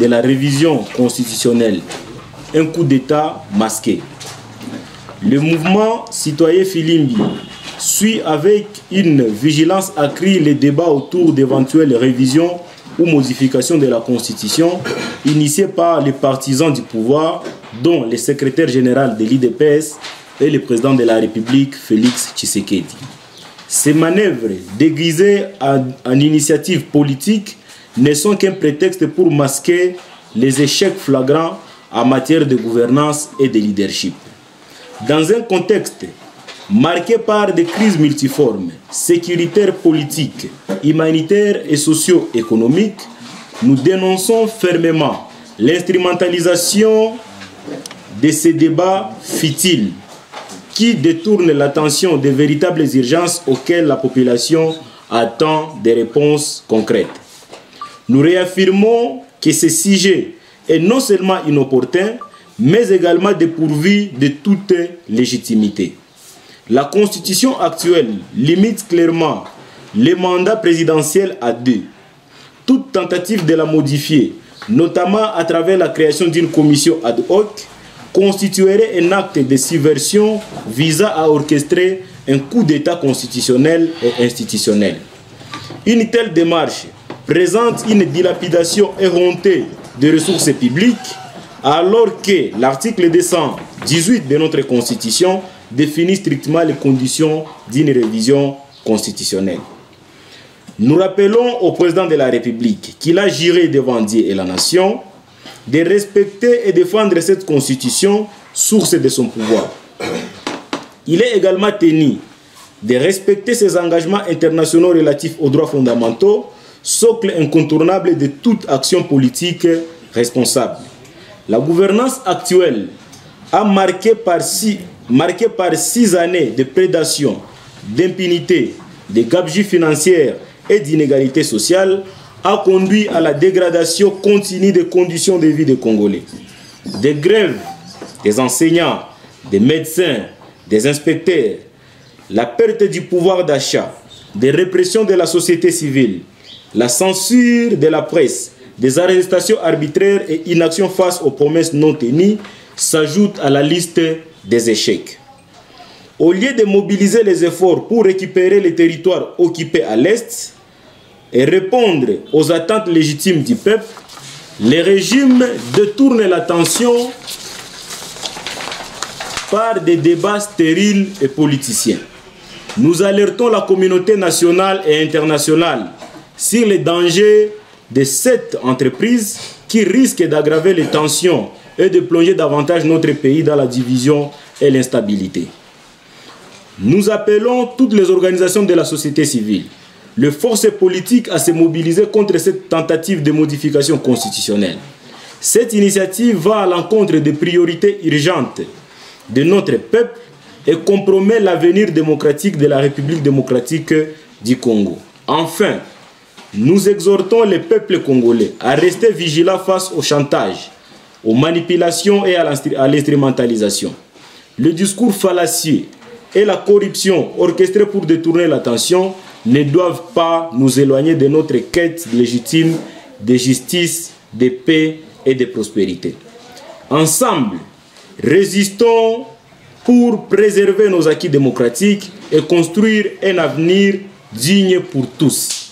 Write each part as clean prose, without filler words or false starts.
de la révision constitutionnelle, un coup d'État masqué. Le mouvement citoyen Filimbi suit avec une vigilance accrue les débats autour d'éventuelles révisions ou modifications de la Constitution initiées par les partisans du pouvoir, dont le secrétaire général de l'IDPS et le président de la République, Félix Tshisekedi. Ces manœuvres, déguisées en initiatives politiques, ne sont qu'un prétexte pour masquer les échecs flagrants en matière de gouvernance et de leadership. Dans un contexte marqué par des crises multiformes, sécuritaires, politiques, humanitaires et socio-économiques, nous dénonçons fermement l'instrumentalisation de ces débats futiles qui détournent l'attention des véritables urgences auxquelles la population attend des réponses concrètes. Nous réaffirmons que ce sujet est non seulement inopportun, mais également dépourvu de toute légitimité. La Constitution actuelle limite clairement le mandat présidentiel à 2. Toute tentative de la modifier, notamment à travers la création d'une commission ad hoc, constituerait un acte de subversion visant à orchestrer un coup d'État constitutionnel et institutionnel. Une telle démarche présente une dilapidation éhontée des ressources publiques, alors que l'article 218 de notre Constitution définit strictement les conditions d'une révision constitutionnelle. Nous rappelons au président de la République qu'il a juré devant Dieu et la nation de respecter et défendre cette Constitution, source de son pouvoir. Il est également tenu de respecter ses engagements internationaux relatifs aux droits fondamentaux, socle incontournable de toute action politique responsable. La gouvernance actuelle a marqué par 6 années de prédation, d'impunité, de gabegie financière et d'inégalité sociale, a conduit à la dégradation continue des conditions de vie des Congolais. Des grèves des enseignants, des médecins, des inspecteurs, la perte du pouvoir d'achat, des répressions de la société civile, la censure de la presse, des arrestations arbitraires et inactions face aux promesses non tenues s'ajoutent à la liste des échecs. Au lieu de mobiliser les efforts pour récupérer les territoires occupés à l'Est et répondre aux attentes légitimes du peuple, les régimes détournent l'attention par des débats stériles et politiciens. Nous alertons la communauté nationale et internationale sur les dangers de cette entreprise qui risque d'aggraver les tensions et de plonger davantage notre pays dans la division et l'instabilité. Nous appelons toutes les organisations de la société civile, les forces politiques à se mobiliser contre cette tentative de modification constitutionnelle. Cette initiative va à l'encontre des priorités urgentes de notre peuple et compromet l'avenir démocratique de la République démocratique du Congo. Enfin, nous exhortons les peuples congolais à rester vigilants face au chantage, aux manipulations et à l'instrumentalisation. Le discours fallacieux et la corruption orchestrée pour détourner l'attention ne doivent pas nous éloigner de notre quête légitime de justice, de paix et de prospérité. Ensemble, résistons pour préserver nos acquis démocratiques et construire un avenir digne pour tous.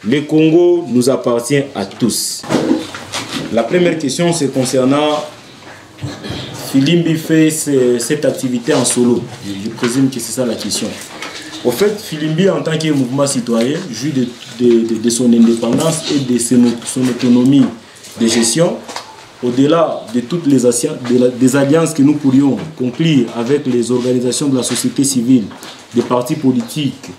Le Congo nous appartient à tous. La première question, c'est concernant Filimbi fait cette activité en solo. Je présume que c'est ça la question. Au fait, Filimbi, en tant que mouvement citoyen, jouit de son indépendance et de son autonomie de gestion, au-delà de toutes des alliances que nous pourrions conclure avec les organisations de la société civile, des partis politiques,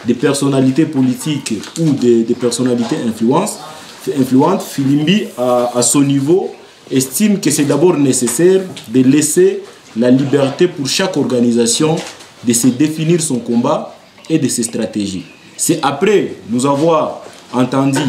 des personnalités politiques ou des personnalités influentes, Filimbi, à son niveau, estime que c'est d'abord nécessaire de laisser la liberté pour chaque organisation de se définir son combat et de ses stratégies. C'est après nous avoir entendu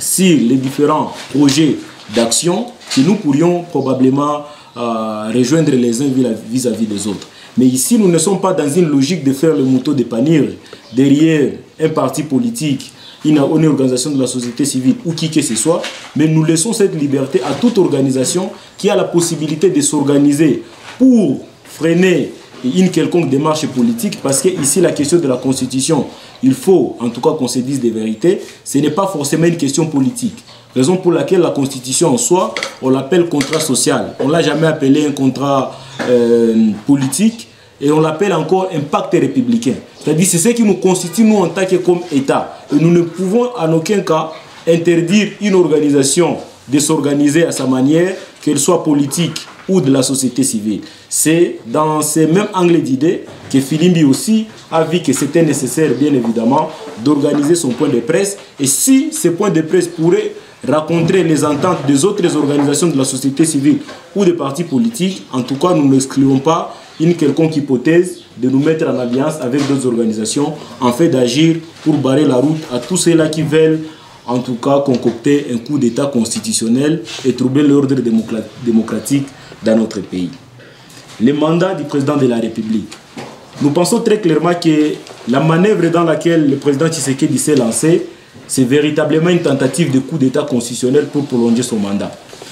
sur les différents projets d'action que nous pourrions probablement rejoindre les uns vis-à-vis des autres. Mais ici, nous ne sommes pas dans une logique de faire le mouton de panier derrière un parti politique une organisation de la société civile ou qui que ce soit, mais nous laissons cette liberté à toute organisation qui a la possibilité de s'organiser pour freiner une quelconque démarche politique, parce que ici la question de la constitution, il faut en tout cas qu'on se dise des vérités, ce n'est pas forcément une question politique. Raison pour laquelle la constitution en soi, on l'appelle contrat social. On ne l'a jamais appelé un contrat politique, et on l'appelle encore un pacte républicain. C'est-à-dire c'est ce qui nous constitue nous en tant que comme État. Et nous ne pouvons en aucun cas interdire une organisation de s'organiser à sa manière, qu'elle soit politique ou de la société civile. C'est dans ces mêmes angles d'idées que Filimbi aussi a vu que c'était nécessaire, bien évidemment, d'organiser son point de presse. Et si ce point de presse pourrait rencontrer les ententes des autres organisations de la société civile ou des partis politiques, en tout cas, nous n'excluons pas une quelconque hypothèse de nous mettre en alliance avec d'autres organisations en fait d'agir pour barrer la route à tous ceux-là qui veulent en tout cas concocter un coup d'État constitutionnel et troubler l'ordre démocratique dans notre pays. Le mandat du président de la République. Nous pensons très clairement que la manœuvre dans laquelle le président Tshisekedi s'est lancé, c'est véritablement une tentative de coup d'État constitutionnel pour prolonger son mandat.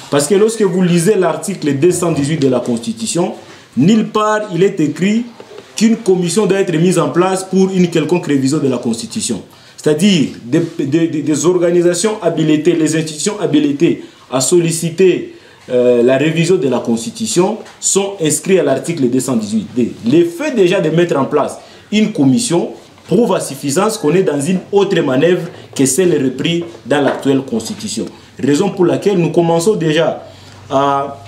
Parce que lorsque vous lisez l'article 218 de la Constitution, nulle part il est écrit qu'une commission doit être mise en place pour une quelconque révision de la Constitution. C'est-à-dire des organisations habilitées, les institutions habilitées à solliciter la révision de la Constitution sont inscrits à l'article 218D. Le fait déjà de mettre en place une commission prouve à suffisance qu'on est dans une autre manœuvre que celle reprise dans l'actuelle Constitution. Raison pour laquelle nous commençons déjà à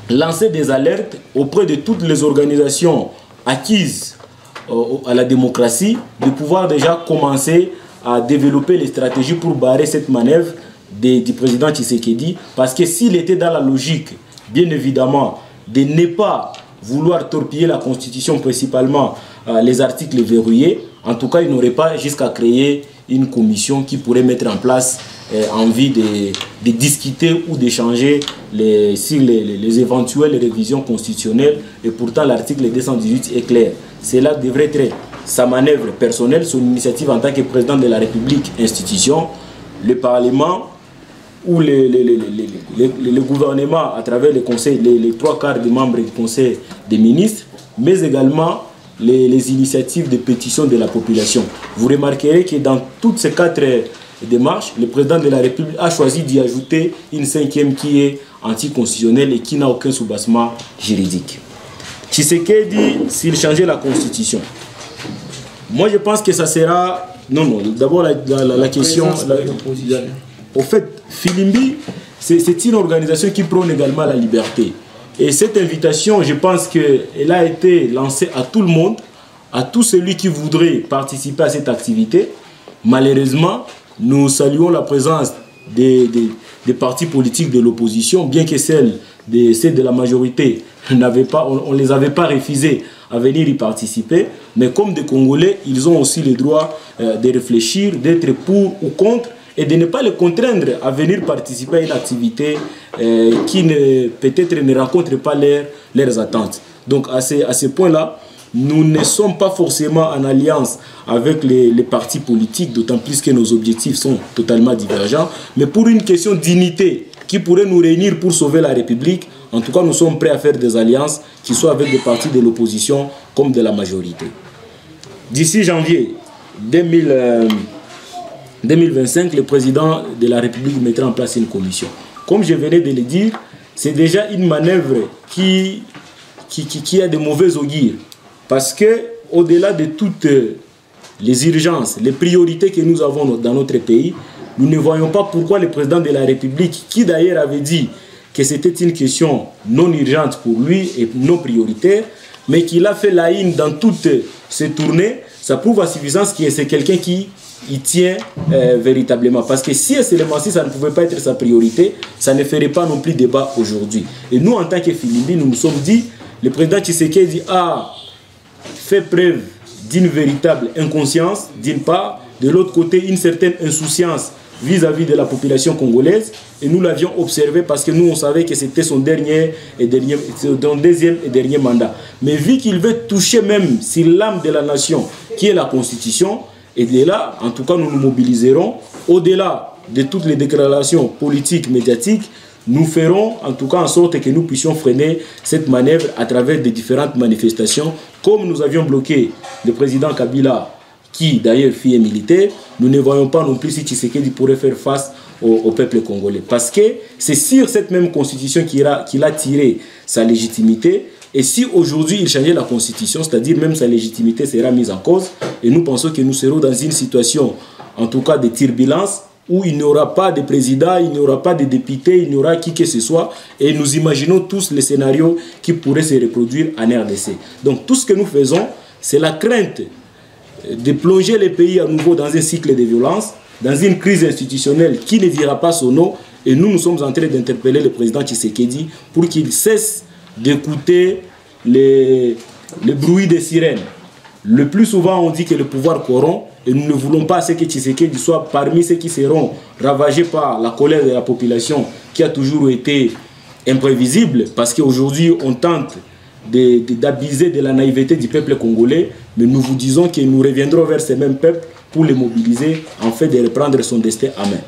lancer des alertes auprès de toutes les organisations acquises à la démocratie, de pouvoir déjà commencer à développer les stratégies pour barrer cette manœuvre du président Tshisekedi, parce que s'il était dans la logique, bien évidemment, de ne pas vouloir torpiller la Constitution, principalement les articles verrouillés, en tout cas, il n'aurait pas jusqu'à créer une commission qui pourrait mettre en place en vue de discuter ou d'échanger sur les éventuelles révisions constitutionnelles. Et pourtant, l'article 218 est clair. Cela devrait être sa manœuvre personnelle, son initiative en tant que président de la République, institution, le Parlement ou le gouvernement à travers les conseils, les 3/4 des membres du Conseil des ministres, mais également les initiatives de pétition de la population. Vous remarquerez que dans toutes ces 4 démarches, le président de la République a choisi d'y ajouter une 5e qui est anticonstitutionnelle et qui n'a aucun soubassement juridique. Tshisekedi, s'il changeait la Constitution, moi je pense que ça sera... Non, d'abord la question... Au fait, Filimbi, c'est une organisation qui prône également la liberté. Et cette invitation, je pense qu'elle a été lancée à tout le monde, à tout celui qui voudrait participer à cette activité. Malheureusement, nous saluons la présence des partis politiques de l'opposition, bien que celles de la majorité, on ne les avait pas refusés à venir y participer. Mais comme des Congolais, ils ont aussi le droit de réfléchir, d'être pour ou contre, et de ne pas les contraindre à venir participer à une activité qui peut-être ne rencontre pas leurs attentes. Donc à ce point-là, nous ne sommes pas forcément en alliance avec les partis politiques, d'autant plus que nos objectifs sont totalement divergents. Mais pour une question d'unité qui pourrait nous réunir pour sauver la République, en tout cas nous sommes prêts à faire des alliances qui soient avec des partis de l'opposition comme de la majorité. D'ici janvier 2025, le président de la République mettra en place une commission. Comme je venais de le dire, c'est déjà une manœuvre qui a de mauvais augures. Parce que, au-delà de toutes les urgences, les priorités que nous avons dans notre pays, nous ne voyons pas pourquoi le président de la République, qui d'ailleurs avait dit que c'était une question non urgente pour lui et non prioritaire, mais qu'il a fait la une dans toutes ses tournées, ça prouve à suffisance que c'est quelqu'un qui y tient véritablement. Parce que si seulement si ça ne pouvait pas être sa priorité, ça ne ferait pas non plus débat aujourd'hui. Et nous, en tant que Filimbi, nous nous sommes dit, le président Tshisekedi a fait preuve d'une véritable inconscience, d'une part, de l'autre côté, une certaine insouciance vis-à-vis de la population congolaise, et nous l'avions observé parce que nous on savait que c'était son deuxième et dernier mandat. Mais vu qu'il veut toucher même sur l'âme de la nation, qui est la Constitution, Et de là, en tout cas, nous nous mobiliserons. Au-delà de toutes les déclarations politiques, médiatiques, nous ferons en tout cas en sorte que nous puissions freiner cette manœuvre à travers des différentes manifestations. Comme nous avions bloqué le président Kabila, qui d'ailleurs fut militaire, nous ne voyons pas non plus si Tshisekedi pourrait faire face au peuple congolais. Parce que c'est sur cette même constitution qu'il a tiré sa légitimité. Et si aujourd'hui il changeait la constitution, c'est-à-dire même sa légitimité sera mise en cause, et nous pensons que nous serons dans une situation, en tout cas de turbulence, où il n'y aura pas de président, il n'y aura pas de député, il n'y aura qui que ce soit, et nous imaginons tous les scénarios qui pourraient se reproduire en RDC. Donc tout ce que nous faisons, c'est la crainte de plonger les pays à nouveau dans un cycle de violence, dans une crise institutionnelle qui ne dira pas son nom, et nous sommes en train d'interpeller le président Tshisekedi pour qu'il cesse d'écouter les bruits des sirènes. Le plus souvent, on dit que le pouvoir corrompt, et nous ne voulons pas que Tshisekedi soit parmi ceux qui seront ravagés par la colère de la population qui a toujours été imprévisible, parce qu'aujourd'hui, on tente d'abuser de la naïveté du peuple congolais, mais nous vous disons que nous reviendrons vers ces mêmes peuples pour les mobiliser en fait de reprendre son destin à main.